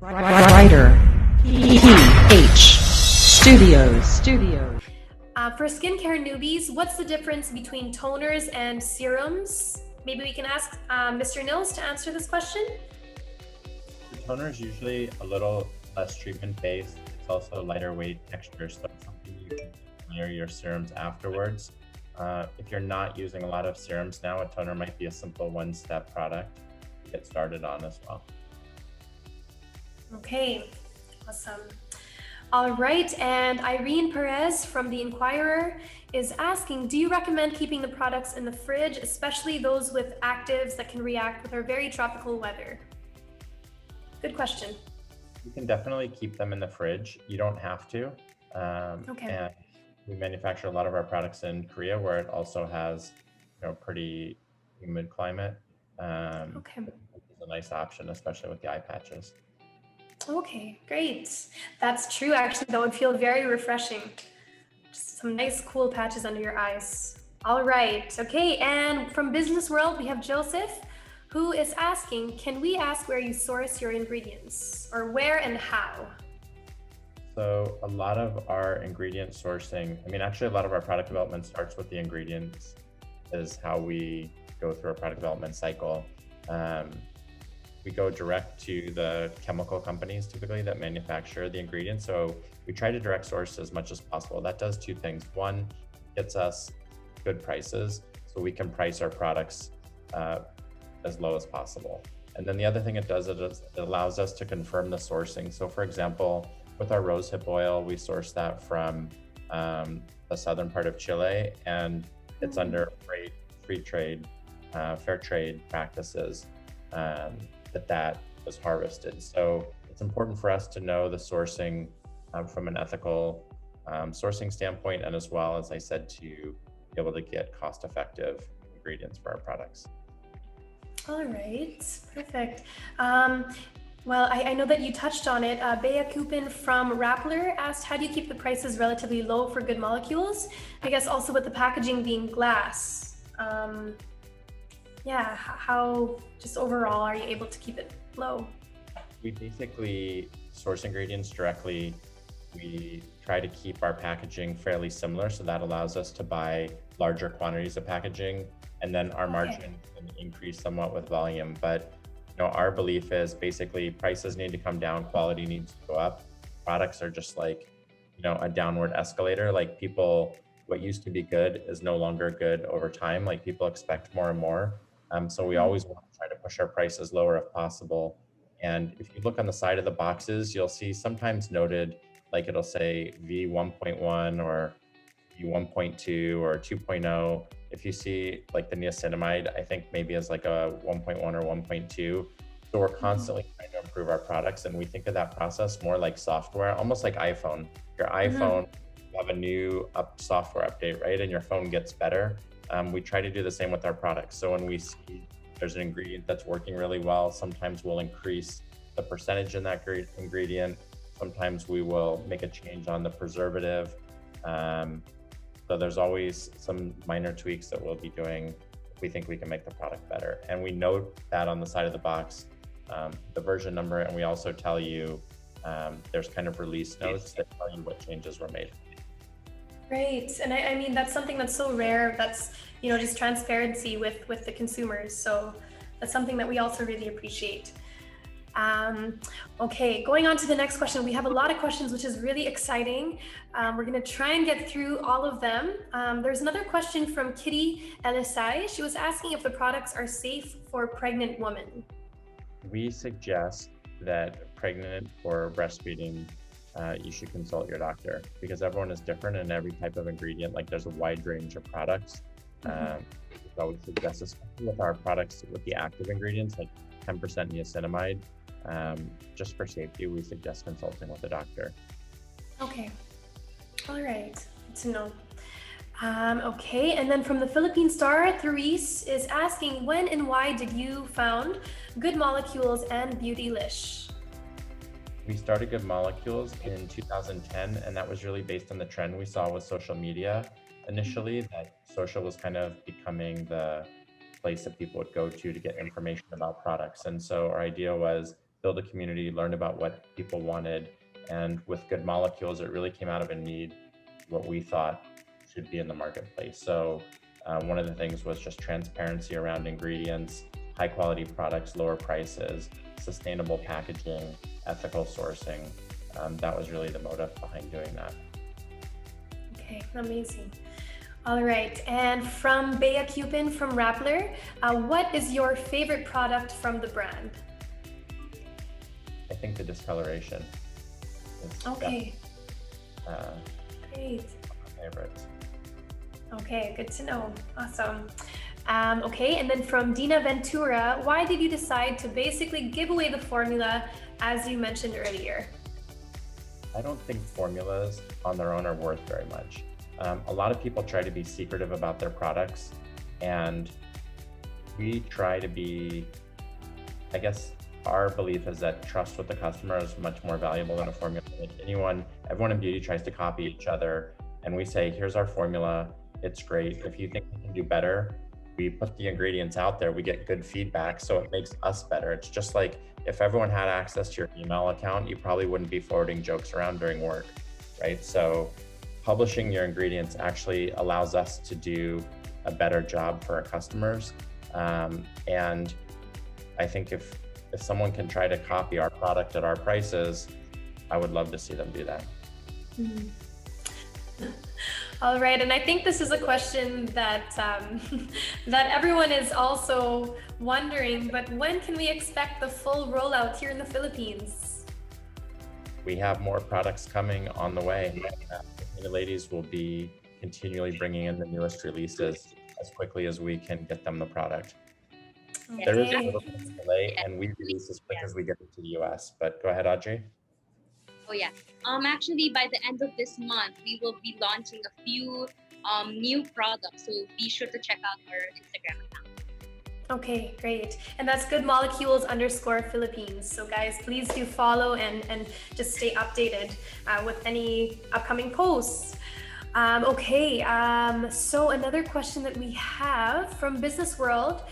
Writer PH Studios. For skincare newbies, what's the difference between toners and serums? Maybe we can ask Mr. Nils to answer this question. The toner is usually a little less treatment-based. It's also a lighter weight texture, so it's something you can layer your serums afterwards. If you're not using a lot of serums now, a toner might be a simple one-step product to get started on as well. Okay, awesome. All right, and Irene Perez from The Inquirer is asking, do you recommend keeping the products in the fridge, especially those with actives that can react with our very tropical weather? Good question. You can definitely keep them in the fridge. You don't have to. Okay. And we manufacture a lot of our products in Korea, where it also has, pretty humid climate. Okay. It's a nice option, especially with the eye patches. Okay, great. That's true, actually. That would feel very refreshing. Just some nice, cool patches under your eyes. All right. Okay, and from Business World, we have Joseph, who is asking, can we ask where you source your ingredients, or where and how? So a lot of our ingredient sourcing, actually a lot of our product development starts with the ingredients, is how we go through our product development cycle. We go direct to the chemical companies typically that manufacture the ingredients. So we try to direct source as much as possible. That does two things. One, gets us good prices so we can price our products as low as possible. And then the other thing it does is it allows us to confirm the sourcing. So for example, with our rosehip oil, we source that from the southern part of Chile, and it's under free trade, fair trade practices. That was harvested. So it's important for us to know the sourcing from an ethical sourcing standpoint, and as well, as I said, to be able to get cost-effective ingredients for our products. All right, perfect. Well, I know that you touched on it. Bea Kupin from Rappler asked, how do you keep the prices relatively low for good molecules? I guess also with the packaging being glass. Yeah, how just overall are you able to keep it low? We basically source ingredients directly. We try to keep our packaging fairly similar, so that allows us to buy larger quantities of packaging, and then our margin can increase somewhat with volume. But our belief is basically prices need to come down, quality needs to go up. Products are just like, a downward escalator. Like what used to be good is no longer good over time. Like people expect more and more. So we always want to try to push our prices lower if possible. And if you look on the side of the boxes, you'll see sometimes noted, like it'll say V1.1 or V1.2 or 2.0. If you see like the niacinamide, I think maybe as like a 1.1 or 1.2. So we're constantly trying to improve our products, and we think of that process more like software, almost like iPhone. Your iPhone, you have a new software update, right? And your phone gets better. We try to do the same with our products. So when we see there's an ingredient that's working really well, sometimes we'll increase the percentage in that ingredient. Sometimes we will make a change on the preservative. So there's always some minor tweaks that we'll be doing if we think we can make the product better. And we note that on the side of the box, the version number, and we also tell you there's kind of release notes that tell you what changes were made. Great. And I mean, that's something that's so rare. That's, just transparency with the consumers. So that's something that we also really appreciate. Okay, going on to the next question. We have a lot of questions, which is really exciting. We're going to try and get through all of them. There's another question from Kitty LSI. She was asking if the products are safe for pregnant women. We suggest that pregnant or breastfeeding, you should consult your doctor, because everyone is different and every type of ingredient, like there's a wide range of products. So we suggest, especially with our products with the active ingredients, like 10% niacinamide, just for safety, we suggest consulting with a doctor. Okay. All right. Good to know. Okay. And then from the Philippine Star, Therese is asking, when and why did you found Good Molecules and Beautylish? We started Good Molecules in 2010, and that was really based on the trend we saw with social media initially, that social was kind of becoming the place that people would go to get information about products. And so our idea was, build a community, learn about what people wanted. And with good molecules, it really came out of a need, what we thought should be in the marketplace. So one of the things was just transparency around ingredients, high quality products, lower prices, sustainable packaging, ethical sourcing. That was really the motive behind doing that. Okay, amazing. All right, and from Bea Cupin from Rappler, what is your favorite product from the brand? I think the discoloration is Okay, great. my favorite. Okay, good to know. Awesome. Okay, and then from Dina Ventura, why did you decide to basically give away the formula as you mentioned earlier? I don't think formulas on their own are worth very much. A lot of people try to be secretive about their products, and we try to be, I guess, our belief is that trust with the customer is much more valuable than a formula. Like everyone in beauty tries to copy each other, and we say, here's our formula, it's great. If you think we can do better, we put the ingredients out there, we get good feedback, so it makes us better. It's just like if everyone had access to your email account, you probably wouldn't be forwarding jokes around during work, right? So publishing your ingredients actually allows us to do a better job for our customers. And I think if someone can try to copy our product at our prices, I would love to see them do that. Mm-hmm. All right, and I think this is a question that that everyone is also wondering, but when can we expect the full rollout here in the Philippines? We have more products coming on the way. The ladies will be continually bringing in the newest releases as quickly as we can get them the product. Okay. There is a little bit of delay, and we release as quick as we get it to the US, but go ahead, Audrey. Oh yeah. Actually, by the end of this month, we will be launching a few new products. So be sure to check out our Instagram account. Okay, great. And that's goodmolecules_Philippines. So guys, please do follow and just stay updated with any upcoming posts. So another question that we have from Business World,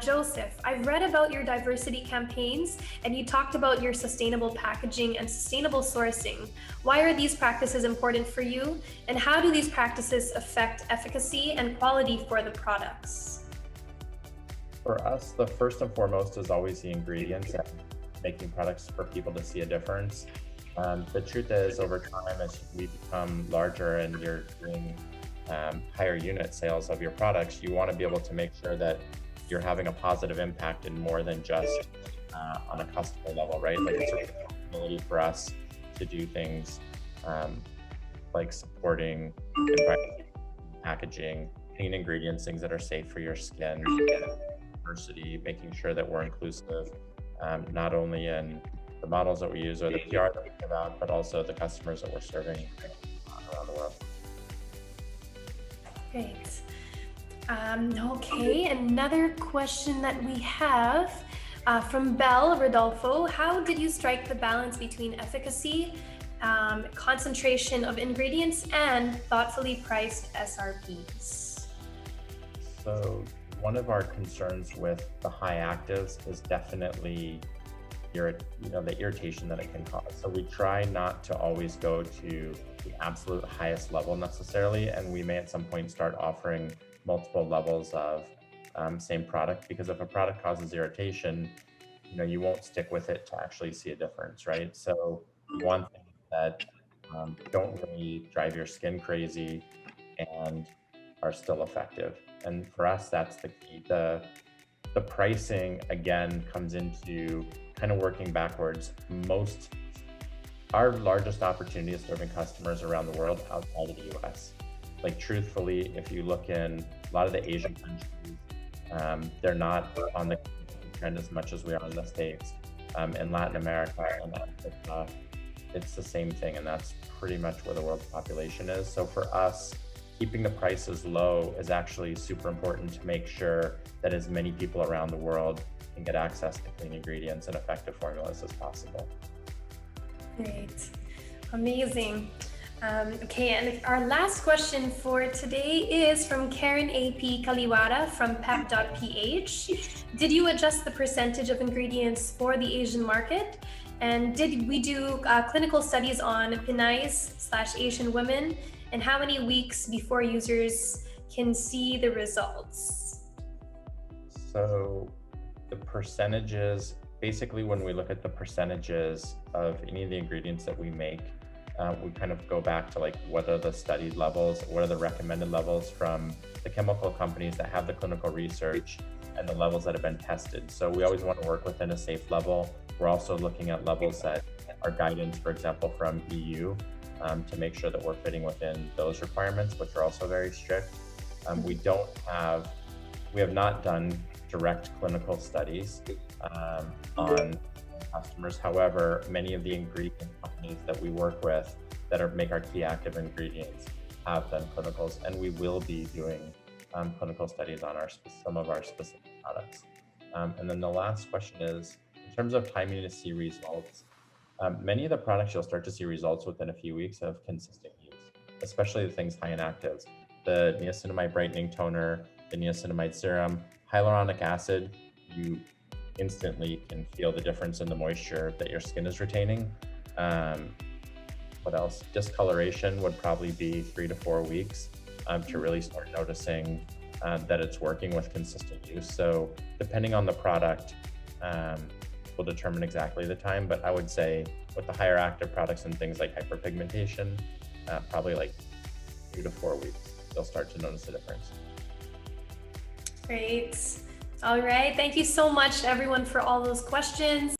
Joseph, I've read about your diversity campaigns and you talked about your sustainable packaging and sustainable sourcing. Why are these practices important for you? And how do these practices affect efficacy and quality for the products? For us, the first and foremost is always the ingredients and making products for people to see a difference. The truth is, over time, as we become larger and you're doing higher unit sales of your products, you want to be able to make sure that you're having a positive impact in more than just on a customer level, right? Like it's a responsibility for us to do things like supporting packaging, clean ingredients, things that are safe for your skin, diversity, making sure that we're inclusive, not only in the models that we use or the PR that we give out, but also the customers that we're serving around the world. Great. Okay, another question that we have from Belle Rodolfo. How did you strike the balance between efficacy, concentration of ingredients, and thoughtfully priced SRPs? So one of our concerns with the high actives is definitely the irritation that it can cause. So we try not to always go to the absolute highest level necessarily, and we may at some point start offering multiple levels of same product, because if a product causes irritation, you won't stick with it to actually see a difference, right? So one thing that don't really drive your skin crazy and are still effective. And for us, that's the key. The pricing, again, comes into kind of working backwards. Our largest opportunity is serving customers around the world outside of the US. Like truthfully, if you look in a lot of the Asian countries, they're not on the trend as much as we are in the States. In Latin America and Africa, it's the same thing, and that's pretty much where the world's population is. So for us, keeping the prices low is actually super important to make sure that as many people around the world can get access to clean ingredients and effective formulas as possible. Great. Amazing. Okay, and our last question for today is from Karen AP Kaliwara from pep.ph. Did you adjust the percentage of ingredients for the Asian market? And did we do clinical studies on Pinays/Asian women? And how many weeks before users can see the results? So the percentages, basically when we look at the percentages of any of the ingredients that we make, we kind of go back to like, what are the studied levels, what are the recommended levels from the chemical companies that have the clinical research and the levels that have been tested. So we always want to work within a safe level. We're also looking at levels that are guidance, for example, from EU, to make sure that we're fitting within those requirements, which are also very strict. We have not done direct clinical studies on customers. However, many of the ingredient companies that we work with that make our key active ingredients have done clinicals, and we will be doing clinical studies on some of our specific products. And then the last question is, in terms of timing to see results, many of the products you'll start to see results within a few weeks of consistent use, especially the things high in actives. The niacinamide brightening toner, the niacinamide serum, hyaluronic acid, you instantly can feel the difference in the moisture that your skin is retaining. What else? Discoloration would probably be 3 to 4 weeks to really start noticing that it's working with consistent use. So depending on the product, will determine exactly the time, but I would say with the higher active products and things like hyperpigmentation, probably like 3 to 4 weeks, you'll start to notice the difference. Great. All right. Thank you so much, everyone, for all those questions.